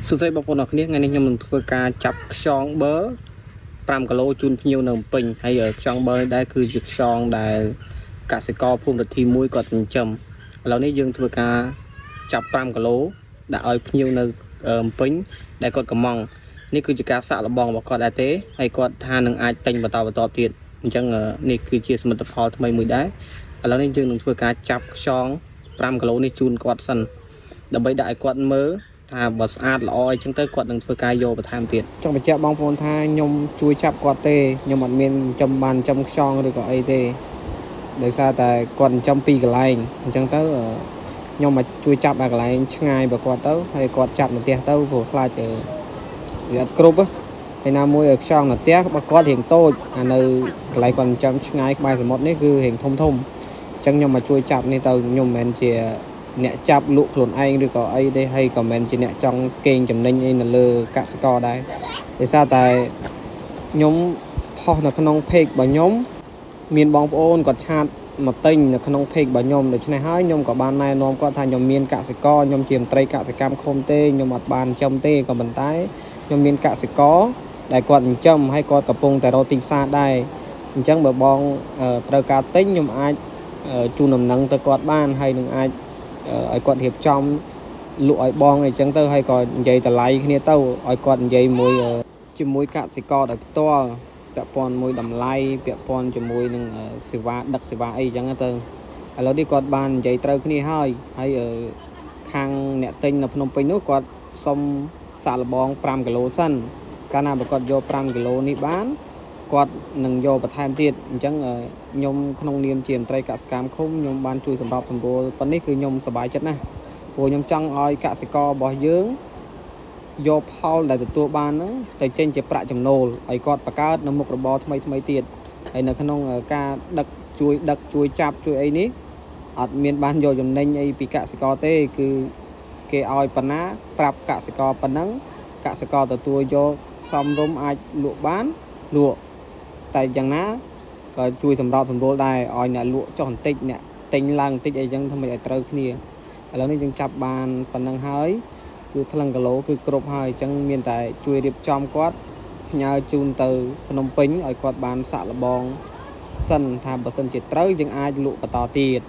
សួស្តីបងប្អូនអរគ្នាថ្ងៃនេះខ្ញុំនឹងធ្វើការចាប់ខ្យងបឺ5គីឡូជូនភ្ញៀវនៅភ្នំពេញហើយខ្យងបឺនេះដែរគឺជាខ្យងដែលកសិករភូមិរទ្ធីមួយគាត់ចិញ្ចឹមឥឡូវនេះយើងធ្វើការចាប់5គីឡូដាក់ឲ្យភ្ញៀវនៅភ្នំពេញដែលគាត់កំងនេះគឺជាការសាក់លបងរបស់គាត់ដែរទេហើយគាត់ថានឹងអាចទិញបន្តទៀតអញ្ចឹងនេះគឺជាសមិទ្ធផលថ្មីមួយដែរឥឡូវនេះយើងនឹងធ្វើការចាប់ខ្យង5គីឡូនេះជូនគាត់សិនដើម្បីដាក់ឲ្យគាត់មើលថាបើស្អាតល្អអីចឹងទៅគាត់នឹងធ្វើការយកបន្ថែមទៀតចង់បញ្ជាក់បងប្អូនថាខ្ញុំជួយចាប់គាត់ទេខ្ញុំអត់មានចំបានចំខ្យងឬក៏អីទេដោយសារតែគាត់ចំពីកន្លែងអញ្ចឹងទៅខ្ញុំមកជួយចាប់ដល់កន្លែងឆ្ងាយបើគាត់ទៅហើយគាត់ចាប់នៅផ្ទះទៅព្រោះខ្លាចវាអត់គ្រប់ហើយណាមួយឲ្យខ្យងនៅផ្ទះបើគាត់រៀងតូចអានៅកន្លែងគាត់ចំឆ្ងាយក្បែរសមុទ្រនេះគឺរៀងធំអញ្ចឹងខ្ញុំមកជួយចាប់នេះទៅខ្ញុំមិនមែនជាអ្នកចាប់លក់ខ្លួនឯងឬក៏អីទេហើយក៏មិនជាអ្នកចង់កេងចំណេញអីនៅលើកសិករដែរដោយសារតែខ្ញុំផុសនៅក្នុង page របស់ខ្ញុំមានបងប្អូនគាត់ឆាតមកទិញនៅក្នុង page របស់ខ្ញុំដូច្នេះហើយខ្ញុំក៏បានណែនាំគាត់ថាខ្ញុំមានកសិករខ្ញុំជាមន្ត្រីកសិកម្មឃុំទេខ្ញុំអត់បានចិញ្ចឹមទេក៏ប៉ុន្តែខ្ញុំមានកសិករដែលគាត់ចិញ្ចឹមហើយគាត់កំពុងតែរកទីផ្សារដែរអញ្ចឹងបើបងត្រូវការទិញខ្ញុំអាចជូនដំណឹងទៅគាត់បានហើយនឹងអាចឲ្យគាត់រៀបចំលក់ឲ្យបងអីចឹងទៅហើយក៏និយាយតម្លៃគ្នាទៅឲ្យគាត់និយាយមួយជាមួយកសិករដោយផ្ទាល់ពាក់ព័ន្ធមួយតម្លៃពាក់ព័ន្ធជាមួយនឹងសេវាដឹកសេវាអីចឹងទៅឥឡូវនេះគាត់បាននិយាយត្រូវគ្នាហើយខាងអ្នកទិញនៅភ្នំពេញនោះគាត់សុំសាកល្បង5គីឡូសិនកាលណាបើគាត់យក5គីឡូនេះបានគាត់នឹងយកបន្ថែមទៀតអញ្ចឹងខ្ញុំក្នុងនាមជាមន្ត្រីកសិកម្មឃុំខ្ញុំបានជួយសម្របសម្រួលប៉ុណ្នេះគឺខ្ញុំសប្បាយចិត្តណាស់ព្រោះខ្ញុំចង់ឲ្យកសិកររបស់យើងយកផលដែលទទួលបានហ្នឹងទៅចេញជាប្រាក់ចំណូលឲ្យគាត់បង្កើតនៅមុខរបរថ្មីទៀតហើយនៅក្នុងការដឹកជួយចាប់ជួយអីនេះអត់មានបានយកចំណេញអីពីកសិករទេគឺគេឲ្យប៉ុណ្ណាប្រាប់កសិករប៉ុណ្ណឹងកសិករទទួលយកសមរម្យអាចលក់បានលក់តែយ៉ាងណាក៏ជួយសម្របសម្រួលដែរឲ្យអ្នកលក់ចុះបន្តិចអ្នកទិញឡើងបន្តិចអីចឹងធ្វើម៉េចឲ្យត្រូវគ្នាឥឡូវនេះយើងចាប់បានប៉ុណ្ណឹងហើយគឺថ្លឹងគីឡូគឺគ្រប់ហើយអញ្ចឹងមានតែជួយរៀបចំគាត់ផ្ញើជូនទៅភ្នំពេញឲ្យគាត់បានសាក់លបងសិនថាបើសិនជាត្រូវយើងអាចលក់បន្តទៀត